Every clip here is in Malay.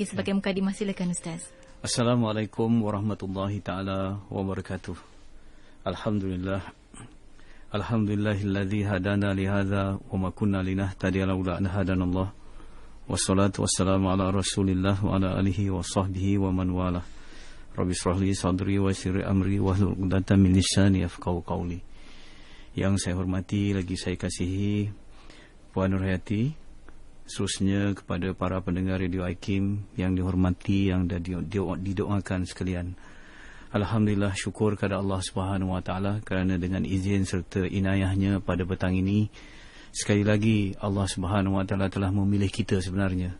Sebagai mukadimah, silakan Ustaz. Assalamualaikum warahmatullahi taala wabarakatuh. Alhamdulillah. Alhamdulillahilladzi hadana li hadza wa ma kunna linahtadiya laula an hadanallah. Wassalatu wassalamu ala Rasulillah wa ala alihi wa sahbihi wa man walah. Rabbi shrah li sadri wa yassir amri wahlul 'uqdatam min lisani yafqahu qawli. Yang saya hormati lagi saya kasihi Puan Nurhayati, khususnya kepada para pendengar Radio Aikim yang dihormati, yang didoakan sekalian. Alhamdulillah, syukur kepada Allah Subhanahu Wa Taala kerana dengan izin serta inayahnya pada petang ini, sekali lagi Allah Subhanahu Wa Taala telah memilih kita sebenarnya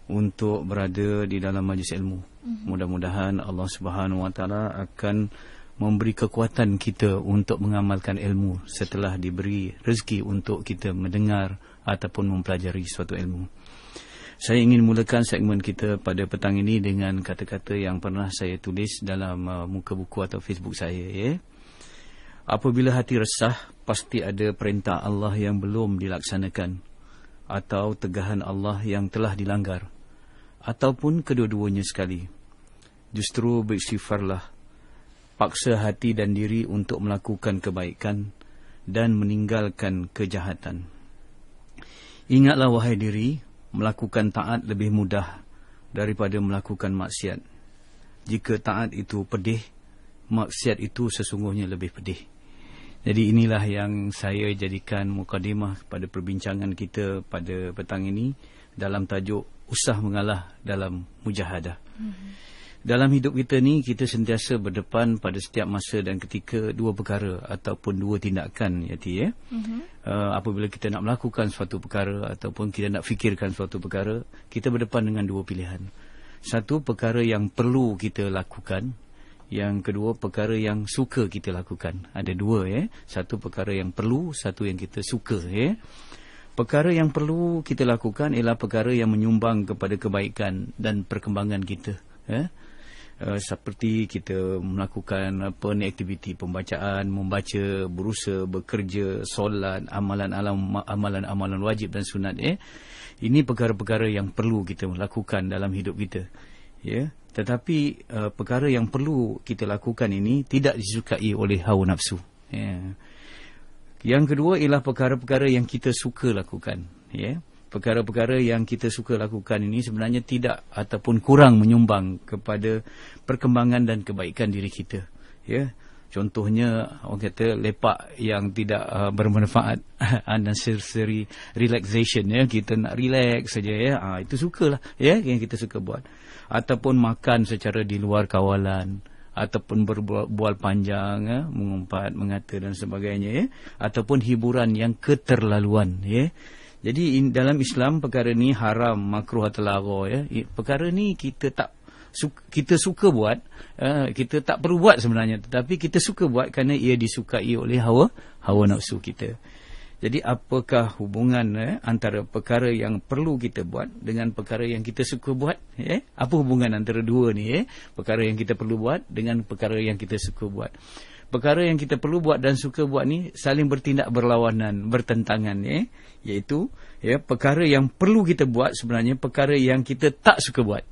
untuk berada di dalam majlis ilmu. Mudah-mudahan Allah Subhanahu Wa Taala akan memberi kekuatan kita untuk mengamalkan ilmu setelah diberi rezeki untuk kita mendengar ataupun mempelajari suatu ilmu. Saya ingin mulakan segmen kita pada petang ini dengan kata-kata yang pernah saya tulis dalam muka buku atau Facebook saya. Apabila hati resah, pasti ada perintah Allah yang belum dilaksanakan, atau tegahan Allah yang telah dilanggar, ataupun kedua-duanya sekali. Justru beristighfarlah, paksa hati dan diri untuk melakukan kebaikan dan meninggalkan kejahatan. Ingatlah wahai diri, melakukan taat lebih mudah daripada melakukan maksiat. Jika taat itu pedih, maksiat itu sesungguhnya lebih pedih. Jadi inilah yang saya jadikan mukadimah pada perbincangan kita pada petang ini dalam tajuk usah mengalah dalam mujahadah. Dalam hidup kita ni, kita sentiasa berdepan pada setiap masa dan ketika dua perkara ataupun dua tindakan, Yati. Apabila kita nak melakukan suatu perkara ataupun kita nak fikirkan suatu perkara, kita berdepan dengan dua pilihan. Satu, perkara yang perlu kita lakukan. Yang kedua, perkara yang suka kita lakukan. Ada dua. Satu perkara yang perlu, satu yang kita suka. Perkara yang perlu kita lakukan ialah perkara yang menyumbang kepada kebaikan dan perkembangan kita. Seperti kita melakukan aktiviti pembacaan, membaca, berusaha, bekerja, solat, amalan-amalan wajib dan sunat. Ini perkara-perkara yang perlu kita lakukan dalam hidup kita. Tetapi perkara yang perlu kita lakukan ini tidak disukai oleh hawa nafsu. Yang kedua ialah perkara-perkara yang kita suka lakukan. Perkara-perkara yang kita suka lakukan ini sebenarnya tidak ataupun kurang menyumbang kepada perkembangan dan kebaikan diri kita. Contohnya, orang kata lepak yang tidak bermanfaat, unnecessary relaxation. Kita nak relax saja. Itu sukalah, yang kita suka buat. Ataupun makan secara di luar kawalan, ataupun berbual panjang, mengumpat, mengata dan sebagainya. Ataupun hiburan yang keterlaluan. Jadi dalam Islam perkara ni haram, makruh atau lara. Perkara ni kita suka buat, kita tak perlu buat sebenarnya, tetapi kita suka buat kerana ia disukai oleh hawa nafsu kita. Jadi apakah hubungan antara perkara yang perlu kita buat dengan perkara yang kita suka buat? Apa hubungan antara dua ni? Perkara yang kita perlu buat dengan perkara yang kita suka buat. Perkara yang kita perlu buat dan suka buat ni saling bertindak berlawanan, bertentangan. Iaitu perkara yang perlu kita buat sebenarnya perkara yang kita tak suka buat.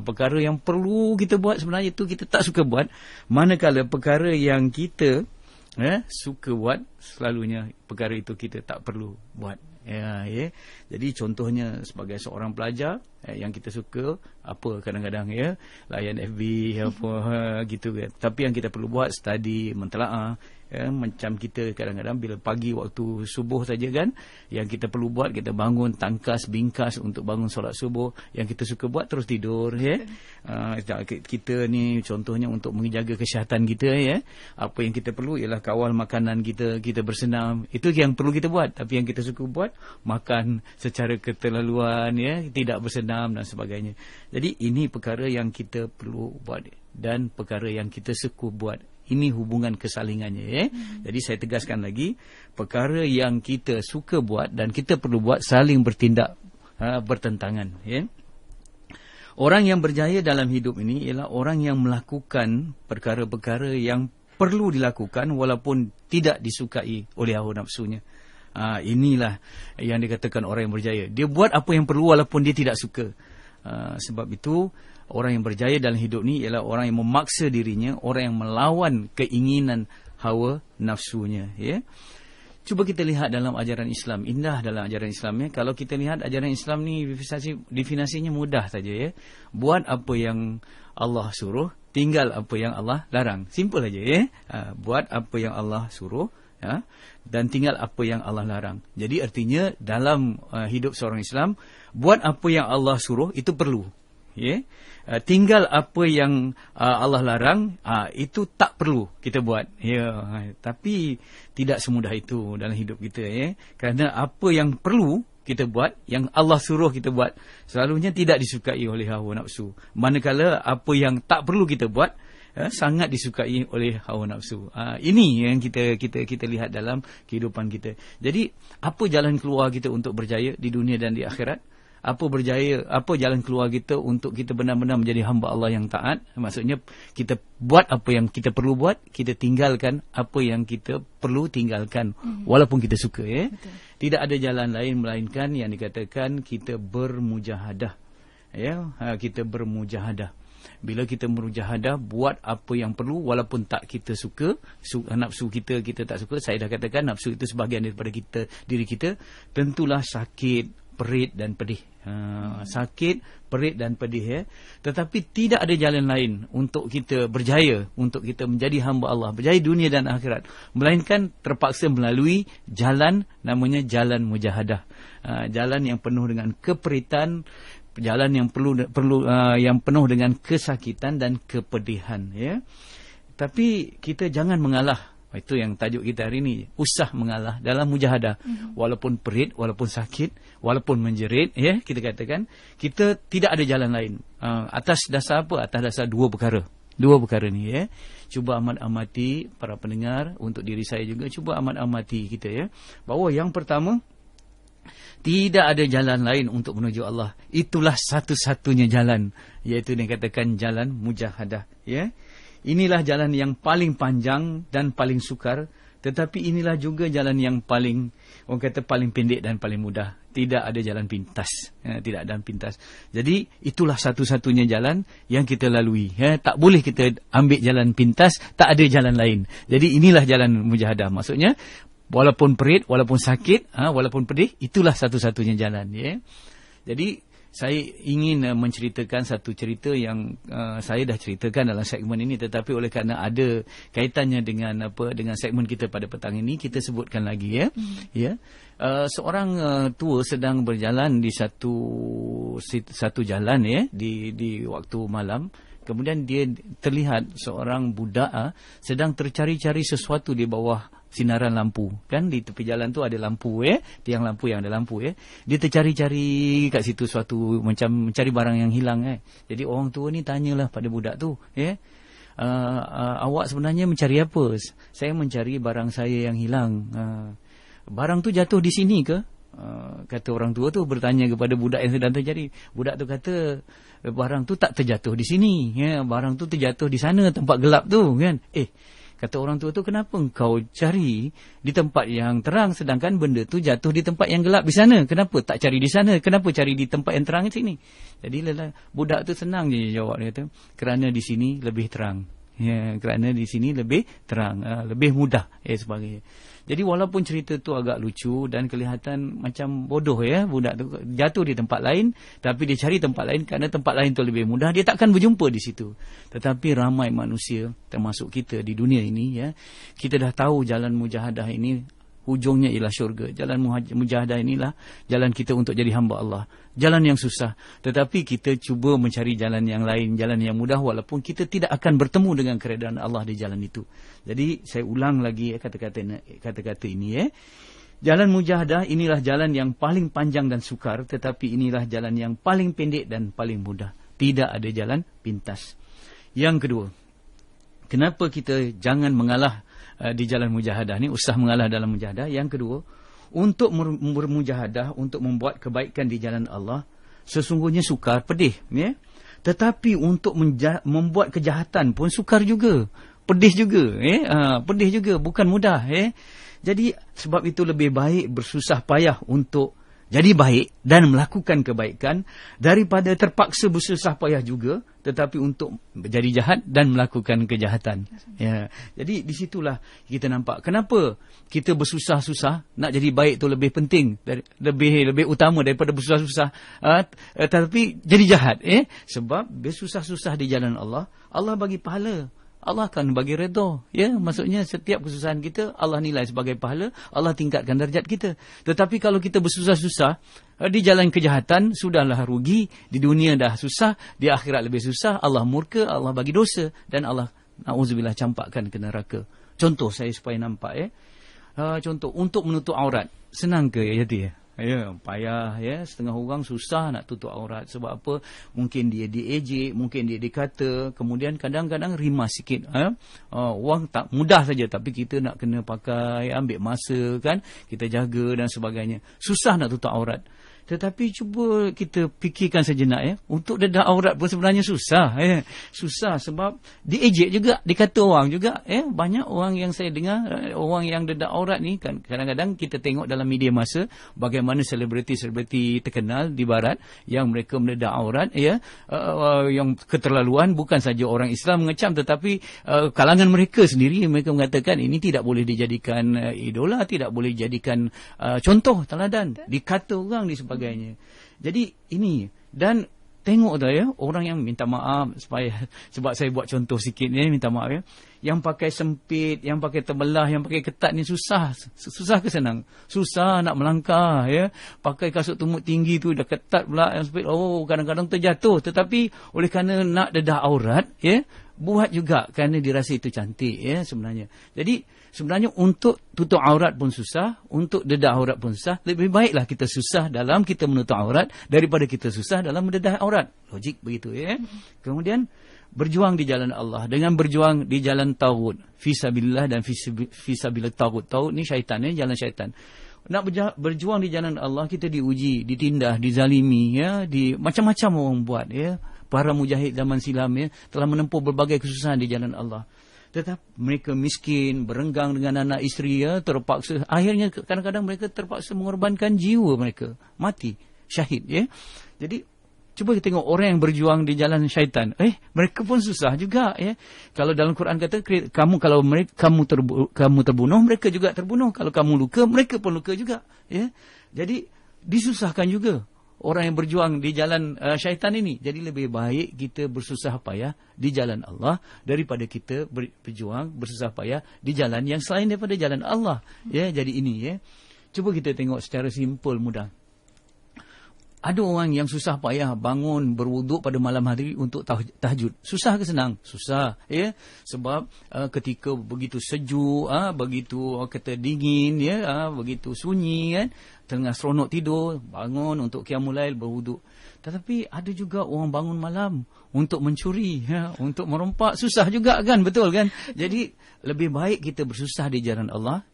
Perkara yang perlu kita buat sebenarnya itu kita tak suka buat. Manakala perkara yang kita suka buat, selalunya perkara itu kita tak perlu buat. Jadi contohnya sebagai seorang pelajar yang kita suka apa kadang-kadang layan FB apa gitu kan. Tapi yang kita perlu buat study, mentelaah. Macam kita kadang-kadang bila pagi waktu subuh saja kan, yang kita perlu buat kita bangun tangkas bingkas untuk bangun solat subuh. Yang kita suka buat terus tidur. Kita ni contohnya untuk menjaga kesihatan kita. Apa yang kita perlu ialah kawal makanan kita, kita bersenam. Itu yang perlu kita buat. Tapi yang kita suka buat, makan secara keterlaluan, tidak bersenam dan sebagainya. Jadi ini perkara yang kita perlu buat dan perkara yang kita suka buat. Ini hubungan kesalingannya. Jadi saya tegaskan lagi, perkara yang kita suka buat dan kita perlu buat saling bertindak bertentangan. Orang yang berjaya dalam hidup ini ialah orang yang melakukan perkara-perkara yang perlu dilakukan walaupun tidak disukai oleh hawa nafsunya. Inilah yang dikatakan orang yang berjaya. Dia buat apa yang perlu walaupun dia tidak suka. Sebab itu orang yang berjaya dalam hidup ni ialah orang yang memaksa dirinya, orang yang melawan keinginan hawa nafsunya, ya. Cuba kita lihat dalam ajaran Islam, indah dalam ajaran Islam, ya. Kalau kita lihat ajaran Islam ni definisinya mudah saja, ya. Buat apa yang Allah suruh, tinggal apa yang Allah larang. Simple aja, ya. Buat apa yang Allah suruh, ya, dan tinggal apa yang Allah larang. Jadi artinya dalam hidup seorang Islam, buat apa yang Allah suruh itu perlu, ya. Tinggal apa yang Allah larang, itu tak perlu kita buat, ya. Tapi tidak semudah itu dalam hidup kita, ya. Kerana apa yang perlu kita buat, yang Allah suruh kita buat, selalunya tidak disukai oleh hawa nafsu. Manakala apa yang tak perlu kita buat, sangat disukai oleh hawa nafsu. Ini yang kita lihat dalam kehidupan kita. Jadi apa jalan keluar kita untuk berjaya di dunia dan di akhirat? Apa jalan keluar kita untuk kita benar-benar menjadi hamba Allah yang taat? Maksudnya kita buat apa yang kita perlu buat, kita tinggalkan apa yang kita perlu tinggalkan, walaupun kita suka, ya. Betul. Tidak ada jalan lain melainkan yang dikatakan kita bermujahadah, ya. Kita bermujahadah. Bila kita bermujahadah, buat apa yang perlu walaupun tak kita suka, nafsu kita tak suka. Saya dah katakan nafsu itu sebahagian daripada diri kita. Tentulah sakit, perit dan pedih. Sakit, perit dan pedih, ya. Tetapi tidak ada jalan lain untuk kita berjaya, untuk kita menjadi hamba Allah, berjaya dunia dan akhirat, melainkan terpaksa melalui jalan namanya jalan mujahadah. Jalan yang penuh dengan keperitan, jalan yang yang penuh dengan kesakitan dan kepedihan, ya. Tapi kita jangan mengalah. Itu yang tajuk kita hari ini, usah mengalah dalam mujahadah. Walaupun perit, walaupun sakit, walaupun menjerit, ya, kita katakan kita tidak ada jalan lain. Atas dasar apa? Atas dasar dua perkara ni, ya. Cuba amati para pendengar, untuk diri saya juga, cuba amati kita, ya, bahawa yang pertama, tidak ada jalan lain untuk menuju Allah. Itulah satu-satunya jalan, iaitu yang katakan jalan mujahadah, ya. Inilah jalan yang paling panjang dan paling sukar, tetapi inilah juga jalan yang paling, orang kata paling pendek dan paling mudah. Tidak ada jalan pintas, tidak ada pintas. Jadi itulah satu-satunya jalan yang kita lalui, ya. Tak boleh kita ambil jalan pintas, tak ada jalan lain. Jadi inilah jalan mujahadah. Maksudnya walaupun perit, walaupun sakit, walaupun pedih, itulah satu-satunya jalan, ya. Jadi saya ingin menceritakan satu cerita yang saya dah ceritakan dalam segmen ini, tetapi oleh kerana ada kaitannya dengan dengan segmen kita pada petang ini, kita sebutkan lagi, ya. Ya. Seorang tua sedang berjalan di satu jalan, ya, di waktu malam. Kemudian dia terlihat seorang budak sedang tercari-cari sesuatu di bawah sinaran lampu. Kan di tepi jalan tu ada lampu, ya, tiang lampu yang ada lampu, ya. Dia tercari-cari kat situ suatu, macam mencari barang yang hilang, Jadi orang tua ni tanyalah pada budak tu, ya. Awak sebenarnya mencari apa? Saya mencari barang saya yang hilang. Barang tu jatuh di sini ke? Kata orang tua tu bertanya kepada budak yang sedang terjadi. Budak tu kata, barang tu tak terjatuh di sini, ya. Barang tu terjatuh di sana, tempat gelap tu, kan. Kata orang tua tu, kenapa engkau cari di tempat yang terang sedangkan benda tu jatuh di tempat yang gelap di sana? Kenapa tak cari di sana? Kenapa cari di tempat yang terang di sini? Jadi budak tu senang je jawab. Dia kata, kerana di sini lebih terang. Ya, kerana di sini lebih terang, lebih mudah, sebagainya. Jadi walaupun cerita tu agak lucu dan kelihatan macam bodoh, ya, budak tu jatuh di tempat lain, tapi dia cari tempat lain kerana tempat lain tu lebih mudah, dia takkan berjumpa di situ. Tetapi ramai manusia, termasuk kita di dunia ini, ya, kita dah tahu jalan mujahadah ini hujungnya ialah syurga. Jalan mujahadah inilah jalan kita untuk jadi hamba Allah. Jalan yang susah, tetapi kita cuba mencari jalan yang lain, jalan yang mudah, walaupun kita tidak akan bertemu dengan keredaan Allah di jalan itu. Jadi saya ulang lagi, kata-kata ini, jalan mujahadah inilah jalan yang paling panjang dan sukar, tetapi inilah jalan yang paling pendek dan paling mudah. Tidak ada jalan pintas. Yang kedua, kenapa kita jangan mengalah di jalan mujahadah ni, usah mengalah dalam mujahadah? Yang kedua, untuk bermujahadah, untuk membuat kebaikan di jalan Allah, sesungguhnya sukar, pedih, ya. Tetapi untuk membuat kejahatan pun sukar juga, pedih juga, pedih juga, bukan mudah, ya. Jadi sebab itu lebih baik bersusah payah untuk jadi baik dan melakukan kebaikan daripada terpaksa bersusah payah juga tetapi untuk jadi jahat dan melakukan kejahatan. Ya. Jadi di situlah kita nampak kenapa kita bersusah-susah nak jadi baik tu lebih penting, lebih utama daripada bersusah-susah tetapi jadi jahat. Sebab bersusah-susah di jalan Allah, Allah bagi pahala. Allah akan bagi redha. Ya, maksudnya setiap kesusahan kita Allah nilai sebagai pahala, Allah tingkatkan darjat kita. Tetapi kalau kita bersusah-susah di jalan kejahatan, sudahlah rugi, di dunia dah susah, di akhirat lebih susah, Allah murka, Allah bagi dosa dan Allah na'udzubillah campakkan ke neraka. Contoh saya supaya nampak contoh untuk menutup aurat. Senang ke ya Yati? Ya, payah ya, setengah orang susah nak tutup aurat. Sebab apa? Mungkin dia diejek, mungkin dia dikata, kemudian kadang-kadang rimas sikit. Orang tak mudah saja tapi kita nak kena pakai, ambil masa kan, kita jaga dan sebagainya. Susah nak tutup aurat. Tetapi cuba kita fikirkan sejenak untuk dedah aurat pun sebenarnya susah. Susah sebab diejek juga, dikata orang juga. Banyak orang yang saya dengar, orang yang dedah aurat ni kan, kadang-kadang kita tengok dalam media masa bagaimana selebriti-selebriti terkenal di barat yang mereka mendedah aurat, yang keterlaluan. Bukan saja orang Islam mengecam tetapi kalangan mereka sendiri, mereka mengatakan ini tidak boleh dijadikan idola, tidak boleh dijadikan contoh teladan, dikata orang di sebagainya. Jadi ini, dan tengok dah orang yang minta maaf sebab saya buat contoh sikit ni, minta maaf yang pakai sempit, yang pakai terbelah, yang pakai ketat ni susah ke senang? Susah nak melangkah pakai kasut tumut tinggi tu dah ketat pula yang sempit, kadang-kadang terjatuh. Tetapi oleh kerana nak dedah aurat buat juga kerana dirasa itu cantik sebenarnya. Jadi sebenarnya untuk tutup aurat pun susah, untuk dedah aurat pun susah. Lebih baiklah kita susah dalam kita menutup aurat daripada kita susah dalam mendedah aurat. Logik begitu Kemudian berjuang di jalan Allah dengan berjuang di jalan taghut, fisabilillah dan fisabilillah taghut. Taghut ni syaitan jalan syaitan. Nak berjuang di jalan Allah, kita diuji, ditindah, dizalimi di macam-macam orang buat Para mujahid zaman silam telah menempuh berbagai kesusahan di jalan Allah. Tetapi mereka miskin, berenggang dengan anak isteri terpaksa. Akhirnya kadang-kadang mereka terpaksa mengorbankan jiwa mereka. Mati, syahid Jadi cuba kita tengok orang yang berjuang di jalan syaitan. Mereka pun susah juga Kalau dalam Quran kata kamu terbunuh, mereka juga terbunuh. Kalau kamu luka, mereka pun luka juga Jadi disusahkan juga orang yang berjuang di jalan syaitan ini. Jadi lebih baik kita bersusah payah di jalan Allah daripada kita berjuang bersusah payah di jalan yang selain daripada jalan Allah. Jadi ini cuba kita tengok secara simpel, mudah. Ada orang yang susah payah bangun berwuduk pada malam hari untuk tahajud. Susah ke senang? Susah sebab ketika begitu sejuk, begitu kata dingin begitu sunyi tengah seronok tidur, bangun untuk qiyamul lail, berwuduk. Tetapi ada juga orang bangun malam untuk mencuri, untuk merompak. Susah juga kan, betul kan? Jadi lebih baik kita bersusah di jalan Allah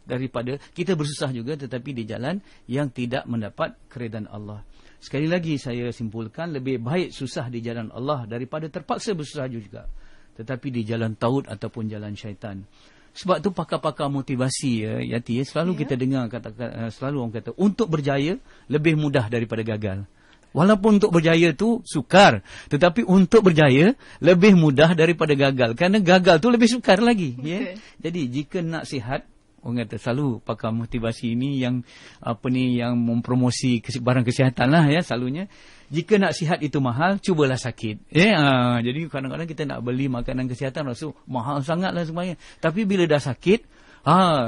daripada kita bersusah juga tetapi di jalan yang tidak mendapat keredaan Allah. Sekali lagi saya simpulkan, lebih baik susah di jalan Allah daripada terpaksa bersusah juga tetapi di jalan taghut ataupun jalan syaitan. Sebab tu pakar-pakar motivasi Yati selalu kita dengar selalu orang kata untuk berjaya lebih mudah daripada gagal. Walaupun untuk berjaya tu sukar, tetapi untuk berjaya lebih mudah daripada gagal. Kerana gagal tu lebih sukar lagi. Jadi jika nak sihat, orang kata selalu pakar motivasi ini yang yang mempromosi barang kesihatan lah selalunya. Jika nak sihat itu mahal, cubalah sakit. Jadi kadang-kadang kita nak beli makanan kesihatan rasa mahal sangatlah semuanya. Tapi bila dah sakit,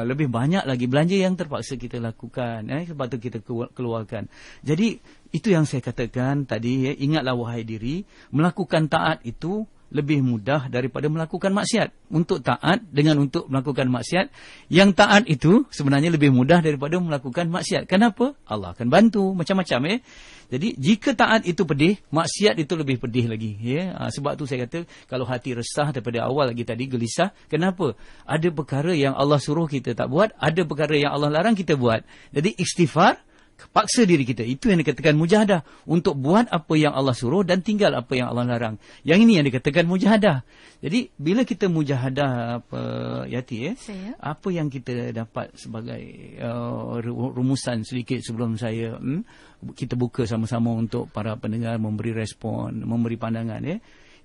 lebih banyak lagi belanja yang terpaksa kita lakukan. Sebab tu kita keluarkan. Jadi itu yang saya katakan tadi. Ingatlah wahai diri, melakukan taat itu lebih mudah daripada melakukan maksiat. Untuk taat dengan untuk melakukan maksiat, yang taat itu sebenarnya lebih mudah daripada melakukan maksiat. Kenapa? Allah akan bantu macam-macam Jadi jika taat itu pedih, maksiat itu lebih pedih lagi Sebab tu saya kata kalau hati resah daripada awal lagi tadi, gelisah. Kenapa? Ada perkara yang Allah suruh kita tak buat, ada perkara yang Allah larang kita buat. Jadi istighfar paksa diri kita. Itu yang dikatakan mujahadah. Untuk buat apa yang Allah suruh dan tinggal apa yang Allah larang. Yang ini yang dikatakan mujahadah. Jadi bila kita mujahadah Yati, apa yang kita dapat sebagai rumusan sedikit sebelum saya kita buka sama-sama untuk para pendengar memberi respon, memberi pandangan.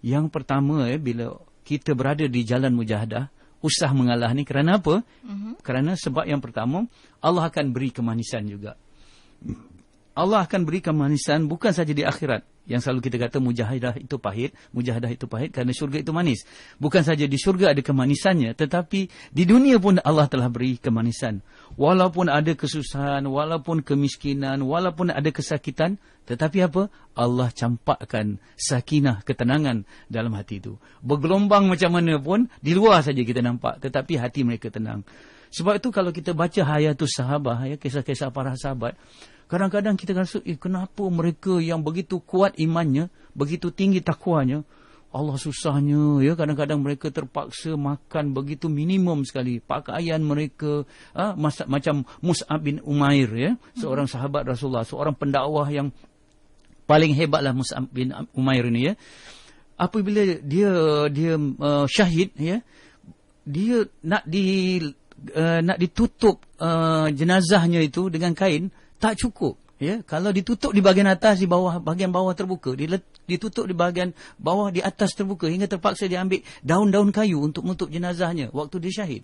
Yang pertama, bila kita berada di jalan mujahadah, usah mengalah ni kerana apa? Kerana sebab yang pertama, Allah akan beri kemanisan juga. Allah akan beri kemanisan bukan saja di akhirat. Yang selalu kita kata mujahadah itu pahit kerana syurga itu manis. Bukan saja di syurga ada kemanisannya, tetapi di dunia pun Allah telah beri kemanisan. Walaupun ada kesusahan, walaupun kemiskinan, walaupun ada kesakitan, tetapi apa? Allah campakkan sakinah, ketenangan dalam hati itu. Bergelombang macam mana pun, di luar saja kita nampak, tetapi hati mereka tenang. Sebab itu kalau kita baca Hayatus Sahabah, kisah-kisah para sahabat, kadang-kadang kita rasa, kenapa mereka yang begitu kuat imannya, begitu tinggi takwanya, Allah susahnya, kadang-kadang mereka terpaksa makan begitu minimum sekali. Pakaian mereka, macam Mus'ab bin Umair, seorang sahabat Rasulullah, seorang pendakwah yang paling hebatlah Mus'ab bin Umair ini, apabila dia syahid, dia nak ditutup jenazahnya itu dengan kain, tak cukup. Kalau ditutup di bahagian atas, di bawah, bahagian bawah terbuka, ditutup di bahagian bawah, di atas terbuka, hingga terpaksa dia ambil daun-daun kayu untuk menutup jenazahnya waktu dia syahid.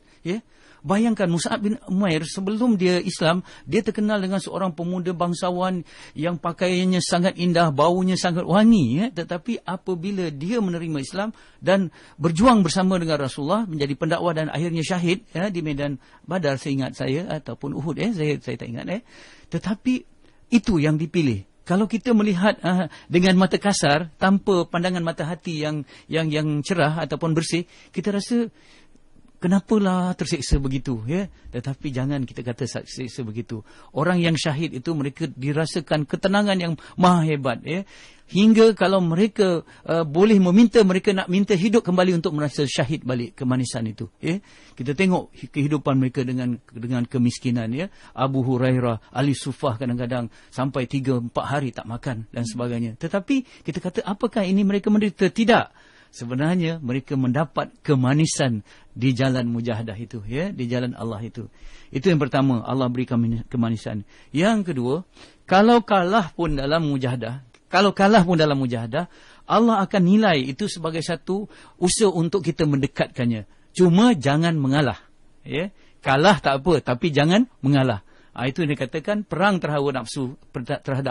Bayangkan Mus'ab bin Umair sebelum dia Islam, dia terkenal dengan seorang pemuda bangsawan yang pakaiannya sangat indah, baunya sangat wangi. Tetapi apabila dia menerima Islam dan berjuang bersama dengan Rasulullah, menjadi pendakwah dan akhirnya syahid di medan Badar, seingat saya, ataupun Uhud, saya tak ingat. Tetapi itu yang dipilih. Kalau kita melihat dengan mata kasar, tanpa pandangan mata hati yang cerah ataupun bersih, kita rasa, kenapalah tersiksa begitu? Tetapi jangan kita kata tersiksa begitu. Orang yang syahid itu, mereka dirasakan ketenangan yang maha hebat. Hingga kalau mereka boleh meminta, mereka nak minta hidup kembali untuk merasa syahid balik kemanisan itu. Kita tengok kehidupan mereka dengan kemiskinan. Abu Hurairah, Ali Sufah kadang-kadang sampai 3-4 hari tak makan dan sebagainya. Tetapi kita kata, apakah ini mereka menderita? Tidak. Sebenarnya mereka mendapat kemanisan di jalan mujahadah itu, di jalan Allah itu. Itu yang pertama, Allah beri kemanisan. Yang kedua, kalau kalah pun dalam mujahadah, Allah akan nilai itu sebagai satu usaha untuk kita mendekatkannya. Cuma jangan mengalah. Kalah tak apa, tapi jangan mengalah. Itu yang dikatakan perang terhadap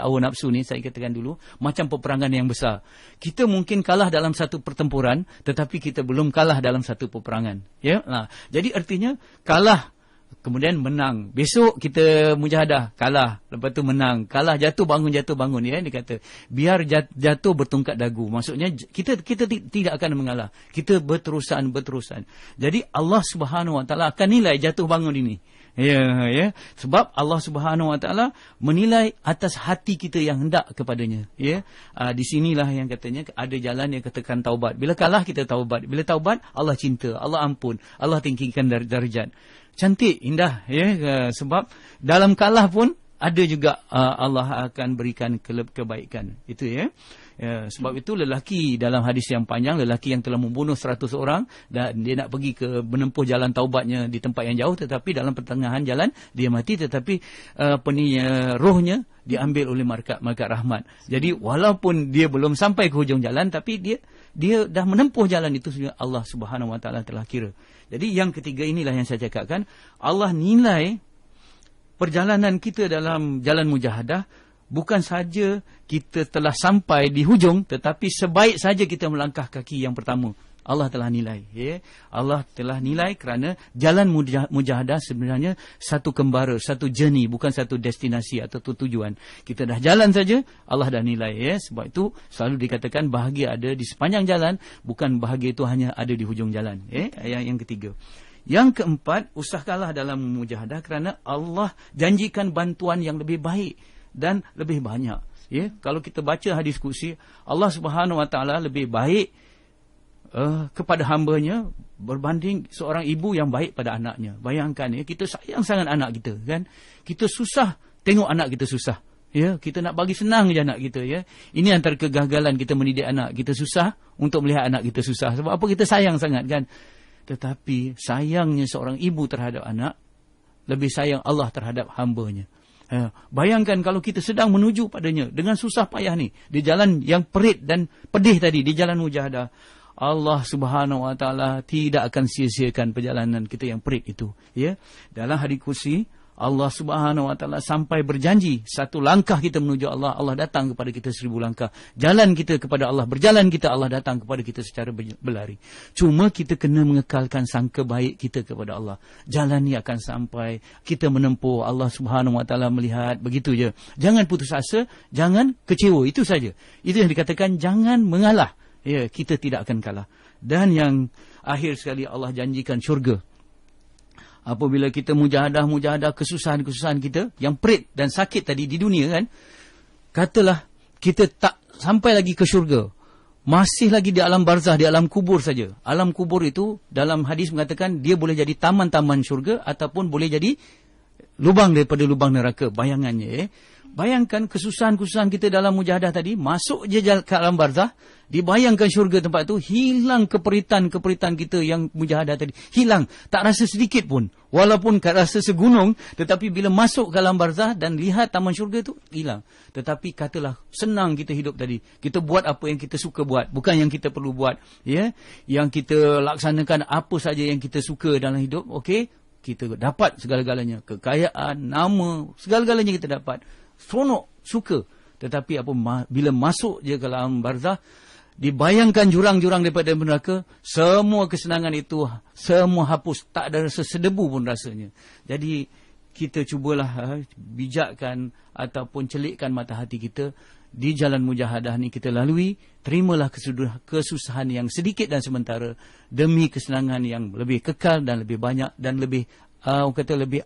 hawa nafsu ni, saya katakan dulu, macam peperangan yang besar. Kita mungkin kalah dalam satu pertempuran, tetapi kita belum kalah dalam satu peperangan. Jadi artinya kalah, kemudian menang. Besok kita mujahadah, kalah, lepas tu menang. Kalah, jatuh bangun. Dia kata, biar jatuh bertungkat dagu. Maksudnya kita tidak akan mengalah. Kita berterusan. Jadi Allah Subhanahu Wa Taala akan nilai jatuh bangun ini. Sebab Allah Subhanahu Wa Taala menilai atas hati kita yang hendak kepadanya. Di sinilah yang katanya ada jalan yang katakan taubat. Bila kalah kita taubat. Bila taubat, Allah cinta, Allah ampun, Allah tinggikan darjat. Cantik, indah. Sebab dalam kalah pun ada juga Allah akan berikan kebaikan. Itu sebab itu lelaki dalam hadis yang panjang, lelaki yang telah membunuh 100 orang dan dia nak pergi ke menempuh jalan taubatnya di tempat yang jauh, tetapi dalam pertengahan jalan dia mati, tetapi rohnya diambil oleh malaikat rahmat. Jadi walaupun dia belum sampai ke hujung jalan, tapi dia dah menempuh jalan itu, Allah Subhanahu Wa Taala telah kira. Jadi yang ketiga inilah yang saya cakapkan, Allah nilai perjalanan kita dalam jalan mujahadah. Bukan saja kita telah sampai di hujung, tetapi sebaik saja kita melangkah kaki yang pertama, Allah telah nilai. Allah telah nilai kerana jalan mujahadah sebenarnya satu kembara, satu journey, bukan satu destinasi atau tujuan. Kita dah jalan saja, Allah dah nilai. Sebab itu selalu dikatakan bahagia ada di sepanjang jalan, bukan bahagia itu hanya ada di hujung jalan. Yang ketiga. Yang keempat, usahakanlah dalam mujahadah kerana Allah janjikan bantuan yang lebih baik dan lebih banyak. Kalau kita baca hadis kursi, Allah Subhanahu Wa Taala lebih baik kepada hambanya berbanding seorang ibu yang baik pada anaknya. Bayangkan, kita sayang sangat anak kita, kan? Kita susah tengok anak kita susah. Ya, kita nak bagi senang je anak kita, ya. Ini antara kegagalan kita mendidik anak. Kita susah untuk melihat anak kita susah. Sebab apa? Kita sayang sangat, kan. Tetapi sayangnya seorang ibu terhadap anak lebih sayang Allah terhadap hamba-Nya. Ya, bayangkan kalau kita sedang menuju padanya dengan susah payah ni, di jalan yang perit dan pedih tadi, di jalan mujahadah. Allah Subhanahu Wa Taala tidak akan sia-siakan perjalanan kita yang perit itu, ya. Dalam hadis kursi, Allah Subhanahu Wa Taala sampai berjanji, satu langkah kita menuju Allah, Allah datang kepada kita 1000 langkah. Jalan kita kepada Allah, berjalan kita, Allah datang kepada kita secara berlari. Cuma kita kena mengekalkan sangka baik kita kepada Allah. Jalan ni akan sampai, kita menempuh, Allah Subhanahu Wa Taala melihat, begitu je. Jangan putus asa, jangan kecewa, itu saja. Itu yang dikatakan jangan mengalah. Ya, kita tidak akan kalah. Dan yang akhir sekali, Allah janjikan syurga. Apabila kita mujahadah kesusahan-kesusahan kita yang perit dan sakit tadi di dunia, kan, katalah kita tak sampai lagi ke syurga, masih lagi di alam barzah, di alam kubur saja. Alam kubur itu dalam hadis mengatakan dia boleh jadi taman-taman syurga ataupun boleh jadi lubang daripada lubang neraka. Bayangannya, bayangkan kesusahan-kesusahan kita dalam mujahadah tadi, masuk je ke alam barzah, dibayangkan syurga tempat tu, hilang keperitan-keperitan kita yang mujahadah tadi. Hilang, tak rasa sedikit pun. Walaupun rasa segunung, tetapi bila masuk ke alam barzah dan lihat taman syurga tu, hilang. Tetapi katalah, senang kita hidup tadi. Kita buat apa yang kita suka buat, bukan yang kita perlu buat. Ya, yang kita laksanakan apa saja yang kita suka dalam hidup, okey, kita dapat segala-galanya. Kekayaan, nama, segala-galanya kita dapat. Seronok, suka. Tetapi bila masuk je ke dalam barzah, dibayangkan jurang-jurang daripada neraka, semua kesenangan itu semua hapus, tak ada rasa sedebu pun rasanya. Jadi kita cubalah bijakkan ataupun celikkan mata hati kita di jalan mujahadah ni kita lalui. Terimalah kesusahan yang sedikit dan sementara demi kesenangan yang lebih kekal dan lebih banyak dan lebih orang kata lebih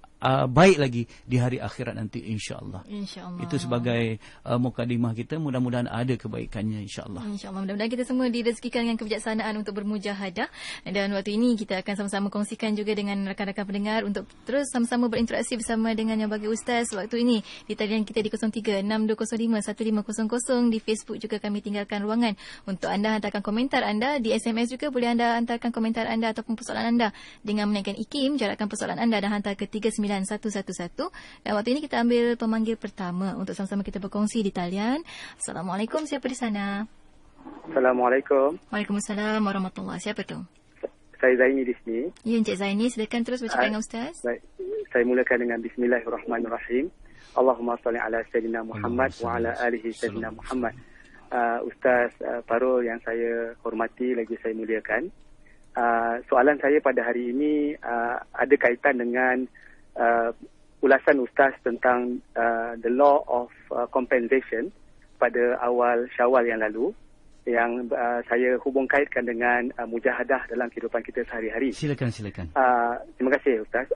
baik lagi di hari akhirat nanti, insya-Allah. Insya-Allah. Itu sebagai mukadimah kita, mudah-mudahan ada kebaikannya, insya-Allah. Insya-Allah. Mudah-mudahan kita semua direzekikan dengan kebijaksanaan untuk bermujahadah, dan waktu ini kita akan sama-sama kongsikan juga dengan rakan-rakan pendengar untuk terus sama-sama berinteraksi bersama dengan yang bagi Ustaz waktu ini di talian kita di 0362051500. Di Facebook juga kami tinggalkan ruangan untuk anda hantarkan komentar anda. Di SMS juga boleh anda hantarkan komentar anda ataupun persoalan anda dengan menaikkan IKIM, jarakkan persoalan anda dan hantar ke 39111. Dan waktu ini kita ambil pemanggil pertama untuk sama-sama kita berkongsi di talian. Assalamualaikum, siapa di sana? Assalamualaikum. Waalaikumsalam warahmatullahi. Siapa tu? Saya Zaini di sini. Ya, Encik Zaini, silakan terus bercakap dengan Ustaz. Baik. Saya mulakan dengan Bismillahirrahmanirrahim. Allahumma salli ala Sayyidina Muhammad wa ala alihi Sayyidina Muhammad. Ustaz Parul yang saya hormati lagi saya muliakan. Soalan saya pada hari ini ada kaitan dengan ulasan Ustaz tentang the law of compensation pada awal Syawal yang lalu, yang saya hubung kaitkan dengan mujahadah dalam kehidupan kita sehari-hari. Silakan. Terima kasih Ustaz.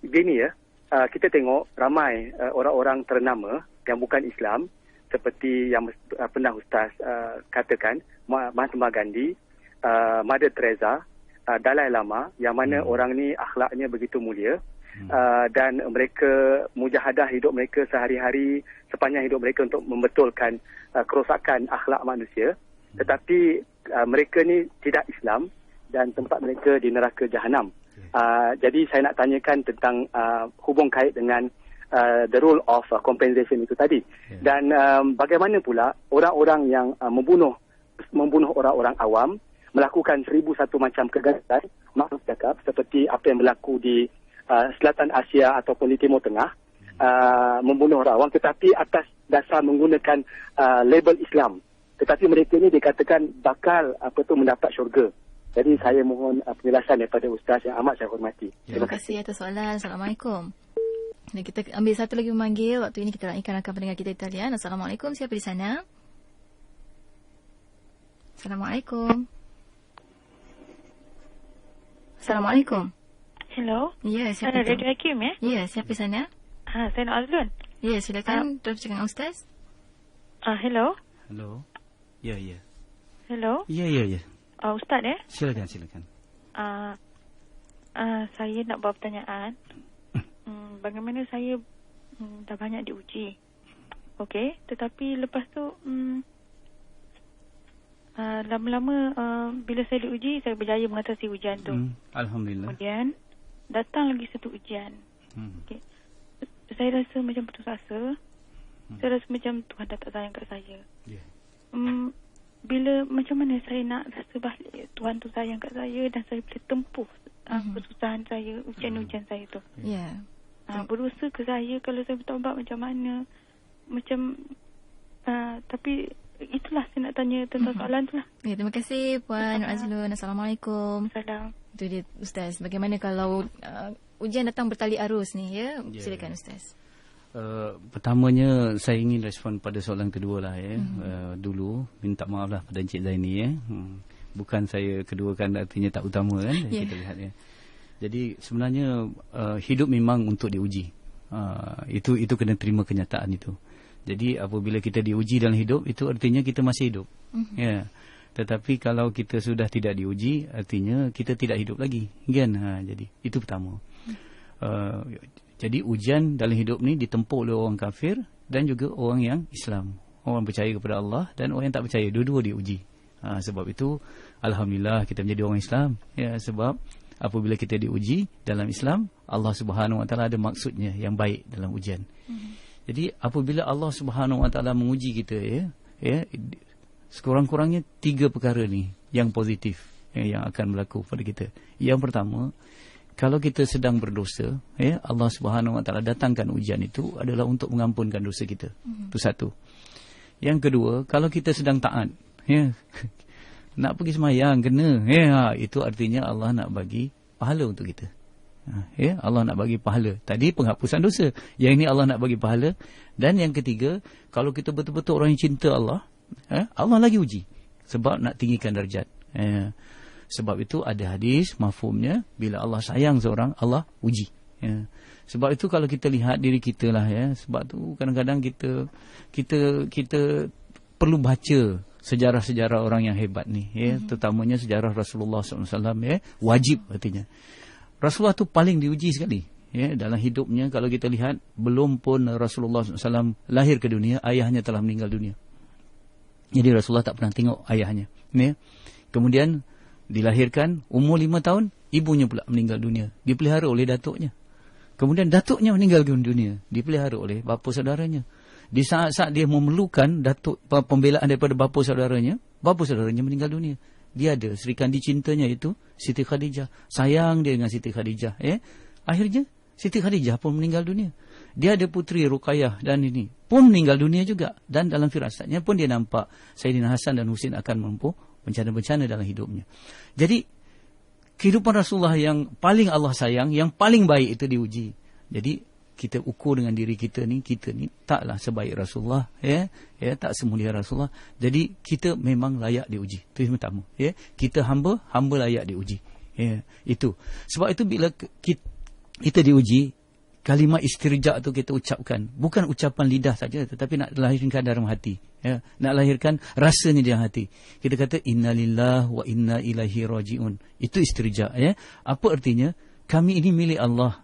Begini ya, kita tengok ramai orang-orang ternama yang bukan Islam, seperti yang pernah Ustaz katakan, Mahatma Gandhi, Mother Teresa, Dalai Lama, yang mana orang ni akhlaknya begitu mulia, dan mereka mujahadah hidup mereka sehari-hari sepanjang hidup mereka untuk membetulkan kerosakan akhlak manusia. Tetapi mereka ni tidak Islam dan tempat mereka di neraka Jahanam. Jadi saya nak tanyakan tentang hubung kait dengan the rule of compensation itu tadi. Dan bagaimana pula orang-orang yang membunuh orang-orang awam, melakukan 1001 macam kegagalan, maaf cakap, seperti apa yang berlaku di Selatan Asia ataupun di Timur Tengah, membunuh orang awam tetapi atas dasar menggunakan label Islam. Tetapi mereka ini dikatakan bakal mendapat syurga. Jadi saya mohon penjelasan daripada Ustaz yang amat saya hormati. Terima kasih atas soalan. Assalamualaikum. Dan kita ambil satu lagi memanggil. Waktu ini kita raikan rakan pendengar kita di talian. Assalamualaikum, siapa di sana? Assalamualaikum. Assalamualaikum. Hello. Ya, siapa tu? Radio Hakim ya? Ya, siapa di sana? Saya Nur Azlun. Ya, silakan terus cakap dengan Ustaz. Hello. Hello. Ya. Hello. Ya. Ustaz ya? Silakan. Saya nak buat pertanyaan. Bagaimana saya dah banyak diuji. Okey, tetapi lepas tu lama-lama bila saya diuji, saya berjaya mengatasi ujian tu. Alhamdulillah. Kemudian datang lagi satu ujian. Okey. Saya rasa macam putus asa. Saya rasa macam Tuhan dah tak sayang kat saya. Yeah. Bila macam mana saya nak rasa balik Tuhan tu sayang kat saya dan saya boleh tempuh kesusahan saya, ujian-ujian saya tu. Ya. Berusaha ke saya kalau saya bertaubat macam mana. Macam tapi itulah saya nak tanya tentang soalan tu lah. Ya, terima kasih Puan Nur Azlun. Assalamualaikum. Salam. Itu dia Ustaz. Bagaimana kalau ujian datang bertali arus ni ya? Silakan Ustaz. Pertamanya saya ingin respon pada soalan kedua lah ya. Dulu minta maaf lah pada Encik Zaini ya. Bukan saya keduakan artinya tak utama kan. Kita lihat ya. Jadi sebenarnya hidup memang untuk diuji. Itu kena terima kenyataan itu. Jadi apabila kita diuji dalam hidup, itu artinya kita masih hidup. Ya. Tetapi kalau kita sudah tidak diuji, artinya kita tidak hidup lagi. Kan? Jadi itu pertama. Jadi ujian dalam hidup ni ditempuh oleh orang kafir dan juga orang yang Islam. Orang percaya kepada Allah dan orang yang tak percaya. Dua-dua diuji. Sebab itu Alhamdulillah kita menjadi orang Islam. Ya, sebab apabila kita diuji dalam Islam, Allah Subhanahu Wa Taala ada maksudnya yang baik dalam ujian. Jadi apabila Allah Subhanahu Wa Taala menguji kita ya, sekurang-kurangnya 3 perkara ni yang positif yang akan berlaku pada kita. Yang pertama, kalau kita sedang berdosa, ya, Allah Subhanahu Wa Taala datangkan ujian itu adalah untuk mengampunkan dosa kita. Itu satu. Yang kedua, kalau kita sedang taat, ya, nak pergi semayang kena, ya, itu artinya Allah nak bagi pahala untuk kita. Ya, Allah nak bagi pahala. Tadi penghapusan dosa, yang ini Allah nak bagi pahala. Dan yang ketiga, kalau kita betul-betul orang yang cinta Allah, Allah lagi uji sebab nak tinggikan darjat. Sebab itu ada hadis mafhumnya, bila Allah sayang seorang, Allah uji. Ya. Sebab itu kalau kita lihat diri kita lah ya, sebab tu kadang-kadang kita perlu baca sejarah-sejarah orang yang hebat ni ya, terutamanya sejarah Rasulullah SAW ya, wajib artinya. Rasulullah tu paling diuji sekali ya dalam hidupnya. Kalau kita lihat, belum pun Rasulullah SAW lahir ke dunia, ayahnya telah meninggal dunia. Jadi Rasulullah tak pernah tengok ayahnya ya. Kemudian dilahirkan, umur 5 tahun, ibunya pula meninggal dunia. Dipelihara oleh datuknya. Kemudian datuknya meninggal dunia. Dipelihara oleh bapa saudaranya. Di saat-saat dia memerlukan datuk pembelaan daripada bapa saudaranya meninggal dunia. Dia ada serikandi cintanya itu Siti Khadijah. Sayang dia dengan Siti Khadijah. Akhirnya Siti Khadijah pun meninggal dunia. Dia ada puteri Ruqayyah dan ini pun meninggal dunia juga. Dan dalam firasatnya pun dia nampak Sayyidina Hasan dan Husin akan mampu bencana-bencana dalam hidupnya. Jadi kehidupan Rasulullah yang paling Allah sayang, yang paling baik itu diuji. Jadi kita ukur dengan diri kita ni taklah sebaik Rasulullah ya, tak semulia Rasulullah. Jadi kita memang layak diuji. Itu yang pertama ya. Kita hamba layak diuji. Ya, itu. Sebab itu bila kita diuji, kalimat istirja tu kita ucapkan, bukan ucapan lidah saja, tetapi nak lahirkan dalam hati ya, nak lahirkan rasa ni dalam hati. Kita kata innalillahi wa inna ilaihi rajiun. Itu istirja ya. Apa artinya? Kami ini milik Allah.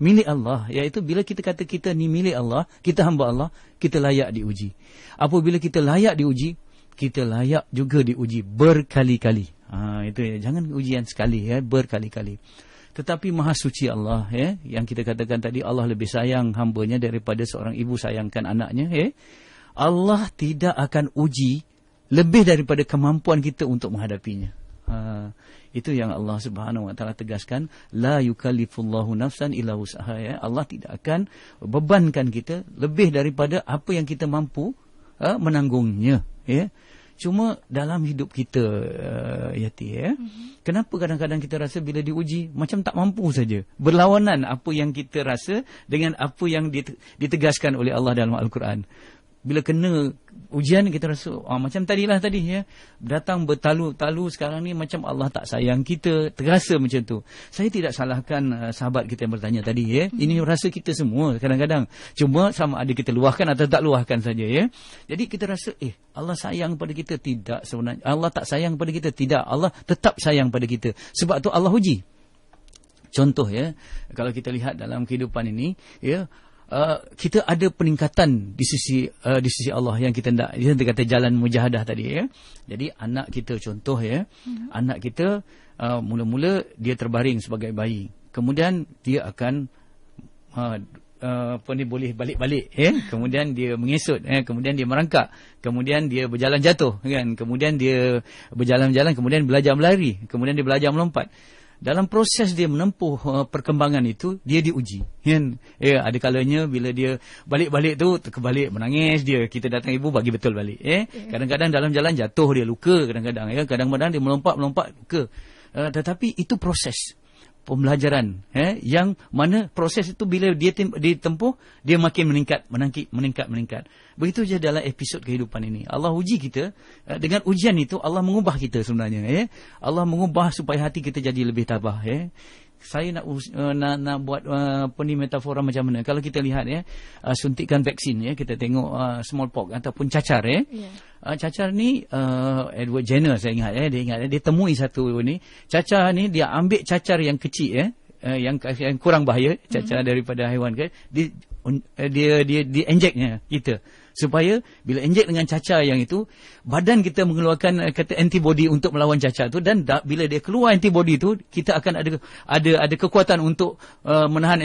Milik Allah, iaitu bila kita kata kita ni milik Allah, kita hamba Allah, kita layak diuji. Apabila kita layak diuji, kita layak juga diuji berkali-kali. Itu ya, jangan ujian sekali ya, berkali-kali. Tetapi maha suci Allah ya, yang kita katakan tadi, Allah lebih sayang hambanya daripada seorang ibu sayangkan anaknya ya. Allah tidak akan uji lebih daripada kemampuan kita untuk menghadapinya. Itu yang Allah Subhanahu Wa Taala tegaskan, la yukallifullahu nafsan illa wus'aha ya. Allah tidak akan bebankan kita lebih daripada apa yang kita mampu menanggungnya ya. Cuma dalam hidup kita Yati ya, kenapa kadang-kadang kita rasa bila diuji macam tak mampu saja. Berlawanan apa yang kita rasa dengan apa yang ditegaskan oleh Allah dalam Al-Quran. Bila kena ujian kita rasa macam tadi ya, datang bertalu-talu sekarang ni macam Allah tak sayang kita, terasa macam tu. Saya tidak salahkan sahabat kita yang bertanya tadi ya. Ini rasa kita semua kadang-kadang. Cuma sama ada kita luahkan atau tak luahkan saja ya. Jadi kita rasa Allah sayang pada kita, tidak sebenarnya. Allah tak sayang pada kita, tidak. Allah tetap sayang pada kita. Sebab tu Allah uji. Contoh ya, kalau kita lihat dalam kehidupan ini ya, kita ada peningkatan di sisi Allah yang kita nak. Dia kata jalan mujahadah tadi ya. Jadi anak kita contoh ya, anak kita mula-mula dia terbaring sebagai bayi. Kemudian dia akan boleh balik-balik kemudian dia mengesut kemudian dia merangkak, kemudian dia berjalan jatuh kan, kemudian dia berjalan-jalan, kemudian belajar berlari, kemudian dia belajar melompat. Dalam proses dia menempuh perkembangan itu, dia diuji kan. Ada kalanya bila dia balik-balik tu terbalik menangis dia, kita datang ibu bagi betul balik kadang-kadang dalam jalan jatuh dia luka, kadang-kadang kadang-kadang dia melompat luka. Tetapi itu proses pembelajaran yang mana proses itu bila dia ditempuh, dia makin meningkat. Begitu je dalam episod kehidupan ini. Allah uji kita, dengan ujian itu Allah mengubah kita sebenarnya Allah mengubah supaya hati kita jadi lebih tabah Saya nak buat metafora macam mana. Kalau kita lihat suntikan vaksin kita tengok smallpox ataupun cacar cacar ni Edward Jenner saya ingat dia temui satu ni cacar ni, dia ambil cacar yang kecil yang kurang bahaya cacar daripada haiwan dia injeknya kita, supaya bila injek dengan cacar yang itu, badan kita mengeluarkan kata antibody untuk melawan cacar tu, dan bila dia keluar antibody tu, kita akan ada kekuatan untuk menahan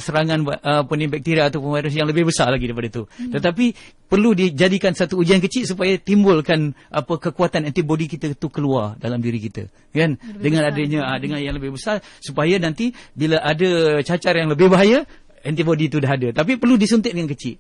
serangan bakteria ataupun virus yang lebih besar lagi daripada itu. Tetapi perlu dijadikan satu ujian kecil supaya timbulkan kekuatan antibody kita tu keluar dalam diri kita kan, dengan adanya dengan yang lebih besar, supaya nanti bila ada cacar yang lebih bahaya, antibody itu dah ada, tapi perlu disuntik dengan kecil.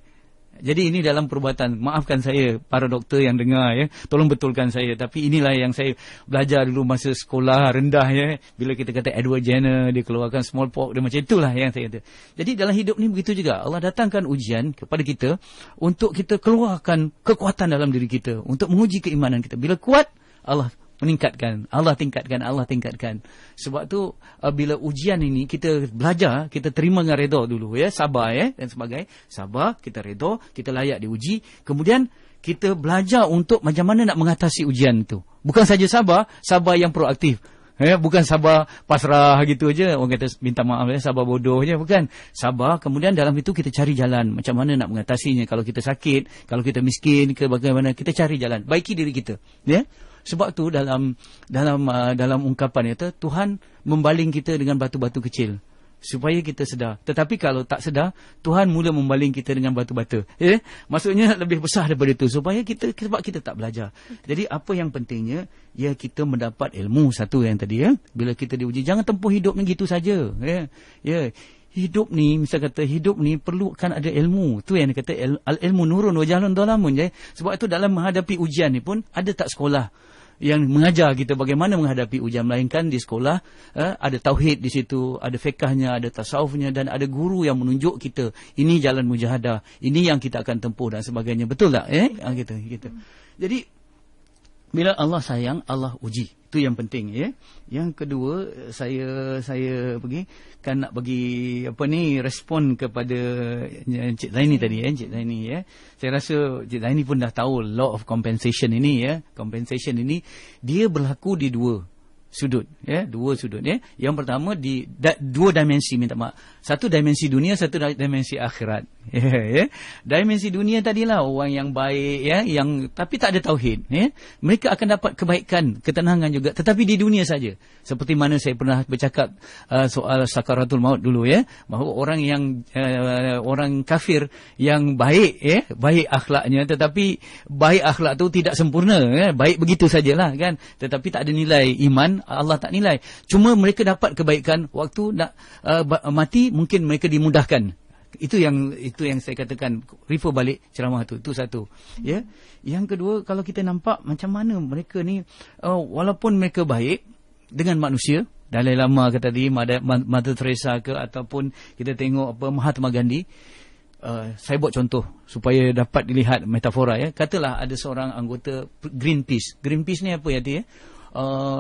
Jadi ini dalam perubatan. Maafkan saya para doktor yang dengar tolong betulkan saya. Tapi inilah yang saya belajar dulu masa sekolah rendah bila kita kata Edward Jenner dia keluarkan smallpox, dia macam itulah yang saya kata. Jadi dalam hidup ni begitu juga. Allah datangkan ujian kepada kita untuk kita keluarkan kekuatan dalam diri kita, untuk menguji keimanan kita. Bila kuat, Allah meningkatkan, Allah tingkatkan. Sebab tu bila ujian ini kita belajar, kita terima dengan redha dulu sabar dan sebagainya. Sabar, kita redha, kita layak diuji. Kemudian kita belajar untuk macam mana nak mengatasi ujian itu. Bukan saja sabar yang proaktif. Bukan sabar pasrah gitu aja. Orang kata minta maaf sabar bodoh je, bukan. Sabar, kemudian dalam itu kita cari jalan macam mana nak mengatasinya. Kalau kita sakit, kalau kita miskin, bagaimana kita cari jalan, baiki diri kita Sebab tu dalam ungkapan itu, Tuhan membaling kita dengan batu-batu kecil supaya kita sedar. Tetapi kalau tak sedar, Tuhan mula membaling kita dengan batu bata. Maksudnya lebih besar daripada itu, supaya sebab kita tak belajar. Jadi apa yang pentingnya, kita mendapat ilmu satu yang tadi bila kita diuji, jangan tempuh hidup ni gitu saja. Hidup ni, misal kata hidup ni perlukan ada ilmu. Tu yang dia kata al-ilmu nurun wa jahlun dhalamun. Sebab itu dalam menghadapi ujian ni pun ada tak sekolah yang mengajar kita bagaimana menghadapi ujian, melainkan di sekolah ada tauhid di situ, ada fiqahnya, ada tasawufnya, dan ada guru yang menunjuk kita ini jalan mujahadah, ini yang kita akan tempuh dan sebagainya. Betul tak? Gitu. Jadi bila Allah sayang, Allah uji. Itu yang penting Yang kedua, saya nak bagi respon kepada Encik Zaini tadi Encik Zaini Saya rasa Encik Zaini pun dah tahu law of compensation ini Compensation ini dia berlaku di dua sudut Yang pertama di dua dimensi, minta maaf. Satu dimensi dunia, satu dimensi akhirat. Dimensi dunia tadilah orang yang baik yang tapi tak ada tauhid mereka akan dapat kebaikan, ketenangan juga, tetapi di dunia saja. Seperti mana saya pernah bercakap soal sakaratul maut dulu bahawa orang yang orang kafir yang baik baik akhlaknya, tetapi baik akhlak tu tidak sempurna baik begitu sajalah kan, tetapi tak ada nilai iman. Allah tak nilai. Cuma mereka dapat kebaikan waktu nak mati, mungkin mereka dimudahkan. Itu yang saya katakan, refer balik ceramah tu. Itu satu. Yang kedua, kalau kita nampak macam mana mereka ni walaupun mereka baik dengan manusia, Dalai Lama ke tadi, Mother Teresa ke, ataupun kita tengok Mahatma Gandhi. Saya buat contoh supaya dapat dilihat metafora Katalah ada seorang anggota Greenpeace. Greenpeace ni apa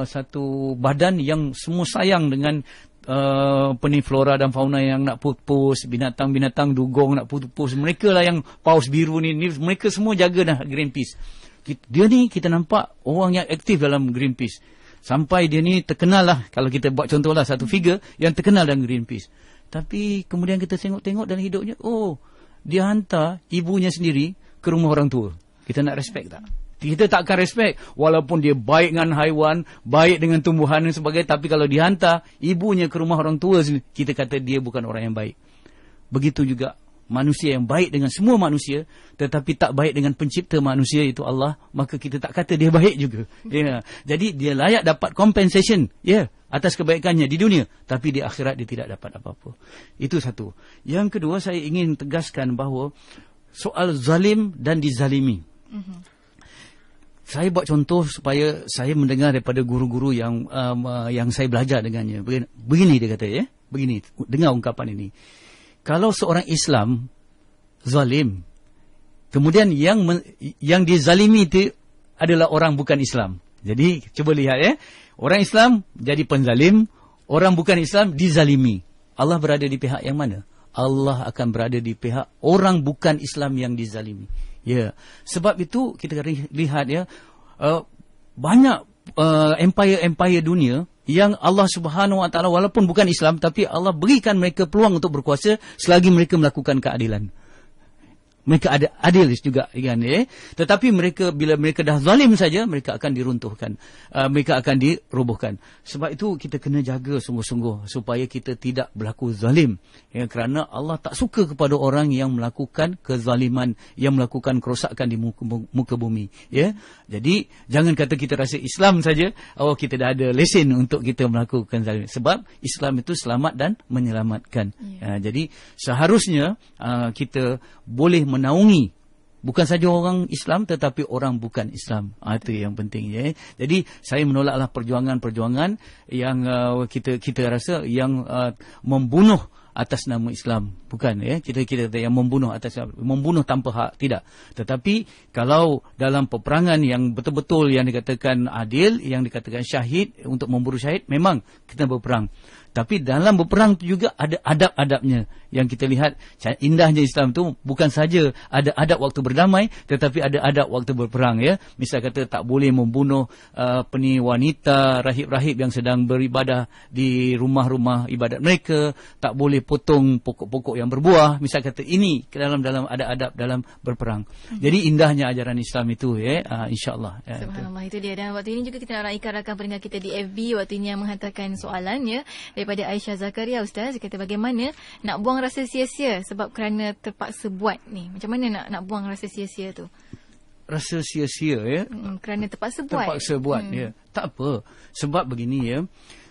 satu badan yang semua sayang dengan flora dan fauna yang nak pupus, binatang-binatang dugong nak pupus. Mereka lah yang paus biru ni mereka semua jaga dah Greenpeace. Dia ni kita nampak orang yang aktif dalam Greenpeace. Sampai dia ni terkenal lah, kalau kita buat contoh lah satu figure yang terkenal dalam Greenpeace. Tapi kemudian kita tengok-tengok dalam hidupnya, dia hantar ibunya sendiri ke rumah orang tua. Kita nak respect tak? Kita tak akan respect. Walaupun dia baik dengan haiwan, baik dengan tumbuhan dan sebagainya. Tapi kalau dihantar ibunya ke rumah orang tua, kita kata dia bukan orang yang baik. Begitu juga manusia yang baik dengan semua manusia, tetapi tak baik dengan pencipta manusia, itu Allah, maka kita tak kata dia baik juga. Jadi dia layak dapat compensation atas kebaikannya di dunia. Tapi di akhirat dia tidak dapat apa-apa. Itu satu. Yang kedua, saya ingin tegaskan bahawa soal zalim dan dizalimi. Saya buat contoh supaya saya mendengar daripada guru-guru yang saya belajar dengannya. Begini dia kata, begini, dengar ungkapan ini. Kalau seorang Islam zalim, kemudian yang dizalimi itu adalah orang bukan Islam. Jadi cuba lihat, orang Islam jadi penzalim, orang bukan Islam dizalimi. Allah berada di pihak yang mana? Allah akan berada di pihak orang bukan Islam yang dizalimi. Sebab itu kita lihat banyak empire dunia yang Allah Subhanahu Wa Taala walaupun bukan Islam, tapi Allah berikan mereka peluang untuk berkuasa selagi mereka melakukan keadilan. Mereka ada adil juga, kan? Tetapi mereka, bila mereka dah zalim saja, mereka akan diruntuhkan, mereka akan dirobohkan. Sebab itu kita kena jaga sungguh-sungguh supaya kita tidak berlaku zalim, kerana Allah tak suka kepada orang yang melakukan kezaliman, yang melakukan kerosakan di muka bumi. Jadi jangan kata kita rasa Islam saja, kita dah ada lesen untuk kita melakukan zalim. Sebab Islam itu selamat dan menyelamatkan. Jadi seharusnya kita boleh menaungi bukan saja orang Islam tetapi orang bukan Islam. Itu yang penting. Jadi saya menolaklah perjuangan-perjuangan yang kita rasa yang membunuh atas nama Islam. Bukan, kita yang membunuh membunuh tanpa hak, tidak. Tetapi kalau dalam peperangan yang betul-betul yang dikatakan adil, yang dikatakan syahid, untuk memburu syahid, memang kita berperang. Tapi dalam berperang itu juga ada adab-adabnya. Yang kita lihat, indahnya Islam itu bukan saja ada adab waktu berdamai, tetapi ada adab waktu berperang. Misal kata tak boleh membunuh wanita, rahib-rahib yang sedang beribadah di rumah-rumah ibadat mereka. Tak boleh potong pokok-pokok yang berbuah. Misal kata ini dalam ada adab dalam berperang. Jadi indahnya ajaran Islam itu, insya-Allah. Subhanallah, itu dia. Dan waktu ini juga kita nak raikan rakan pendengar kita di FB waktu ini yang menghantarkan soalan daripada Aisyah Zakaria. Ustaz kata, bagaimana nak buang rasa sia-sia sebab kerana terpaksa buat ni? Macam mana nak buang rasa sia-sia tu? Rasa sia-sia, kerana terpaksa buat. Tak apa. Sebab begini,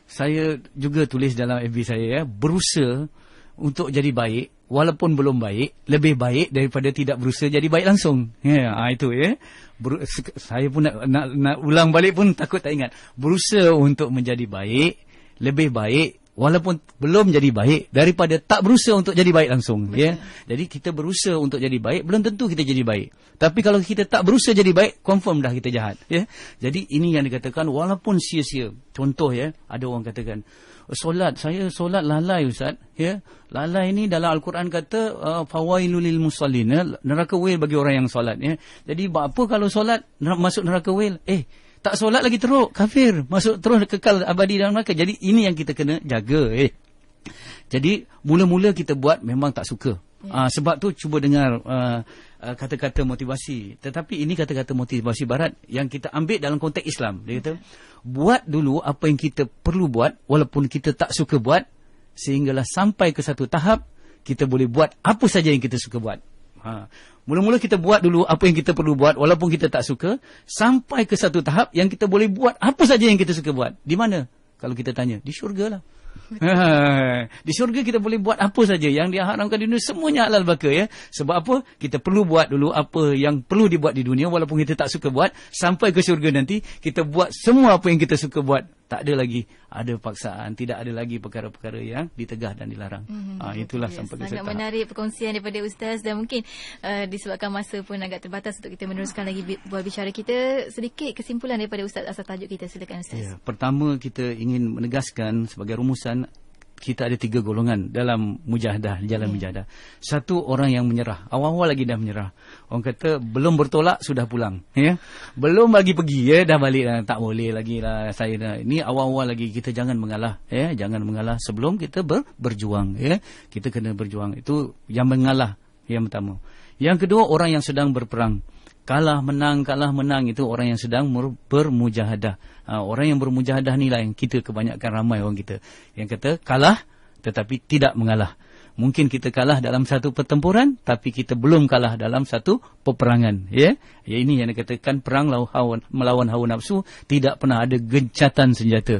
saya juga tulis dalam FB saya, berusaha untuk jadi baik walaupun belum baik, lebih baik daripada tidak berusaha jadi baik langsung. Itu saya pun nak ulang balik pun takut tak ingat. Berusaha untuk menjadi baik, lebih baik walaupun belum jadi baik daripada tak berusaha untuk jadi baik langsung. Jadi kita berusaha untuk jadi baik, belum tentu kita jadi baik. Tapi kalau kita tak berusaha jadi baik, confirm dah kita jahat. Jadi ini yang dikatakan walaupun sia-sia. Contoh, ada orang katakan, saya solat lalai Ustaz. Lalai ni dalam Al-Quran kata fawailul lil musallin, neraka wail bagi orang yang solat. Jadi apa kalau solat masuk neraka wail? Tak solat lagi teruk, kafir, masuk terus kekal abadi dalam neraka. Jadi ini yang kita kena jaga. Jadi mula-mula kita buat memang tak suka. Sebab tu cuba dengar kata-kata motivasi. Tetapi ini kata-kata motivasi barat yang kita ambil dalam konteks Islam. Dia kata, buat dulu apa yang kita perlu buat walaupun kita tak suka buat, sehinggalah sampai ke satu tahap kita boleh buat apa saja yang kita suka buat. Mula-mula kita buat dulu apa yang kita perlu buat walaupun kita tak suka, sampai ke satu tahap yang kita boleh buat apa saja yang kita suka buat. Di mana? Kalau kita tanya, di syurga lah. Di syurga kita boleh buat apa saja yang diharamkan di dunia, semuanya halal baka. Sebab apa? Kita perlu buat dulu apa yang perlu dibuat di dunia walaupun kita tak suka buat. Sampai ke syurga nanti kita buat semua apa yang kita suka buat. Tak ada lagi ada paksaan, tidak ada lagi perkara-perkara yang ditegah dan dilarang. Itulah sampai ke sangat menarik perkongsian daripada Ustaz, dan mungkin disebabkan masa pun agak terbatas untuk kita meneruskan lagi buat bicara kita, sedikit kesimpulan daripada Ustaz asal tajuk kita. Silakan Ustaz. Pertama, kita ingin menegaskan sebagai rumusan, kita ada 3 golongan dalam mujahadah, jalan mujahadah. Satu, orang yang menyerah. Awal-awal lagi dah menyerah. Orang kata belum bertolak sudah pulang, ya. Belum lagi pergi, ya, dah balik dah. Tak boleh lagi lah saya dah. Ini awal-awal lagi, kita jangan mengalah, ya. Jangan mengalah sebelum kita berjuang, ya. Kita kena berjuang. Itu yang mengalah yang pertama. Yang kedua, orang yang sedang berperang. Kalah menang itu orang yang sedang bermujahadah. Orang yang bermujahadah ni lah yang kita kebanyakan ramai orang kita yang kata kalah tetapi tidak mengalah. Mungkin kita kalah dalam satu pertempuran tapi kita belum kalah dalam satu peperangan, ya. Ya, ini yang dikatakan perang melawan hawa nafsu, tidak pernah ada gencatan senjata.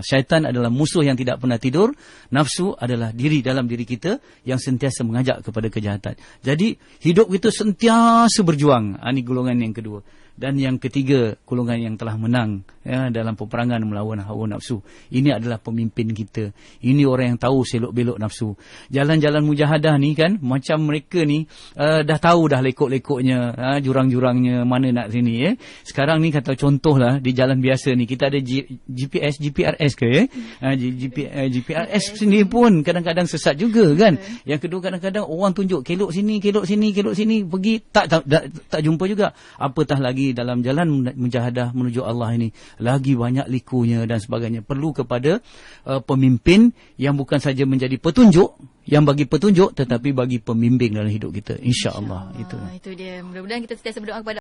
Syaitan adalah musuh yang tidak pernah tidur, nafsu adalah dalam diri kita yang sentiasa mengajak kepada kejahatan. Jadi hidup kita sentiasa berjuang. Ini golongan yang kedua. Dan yang ketiga, golongan yang telah menang, ya, dalam peperangan melawan hawa nafsu. Ini adalah pemimpin kita. Ini orang yang tahu selok-belok nafsu. Jalan-jalan mujahadah ni kan, macam mereka ni dah tahu dah lekok-lekoknya, jurang-jurangnya mana nak sini, ya. Sekarang ni kata contohlah di jalan biasa ni kita ada GPS, GPRS ke, ya. GPRS sendiri pun kadang-kadang sesat juga kan. Yang kedua, kadang-kadang orang tunjuk kelok sini, pergi tak jumpa juga. Apatah lagi dalam jalan mujahadah menuju Allah ini, lagi banyak likunya dan sebagainya. Perlu kepada pemimpin yang bukan saja menjadi petunjuk, yang bagi petunjuk, tetapi bagi pembimbing dalam hidup kita, insya-Allah. Itu dia. Mudah-mudahan kita sentiasa berdoa kepada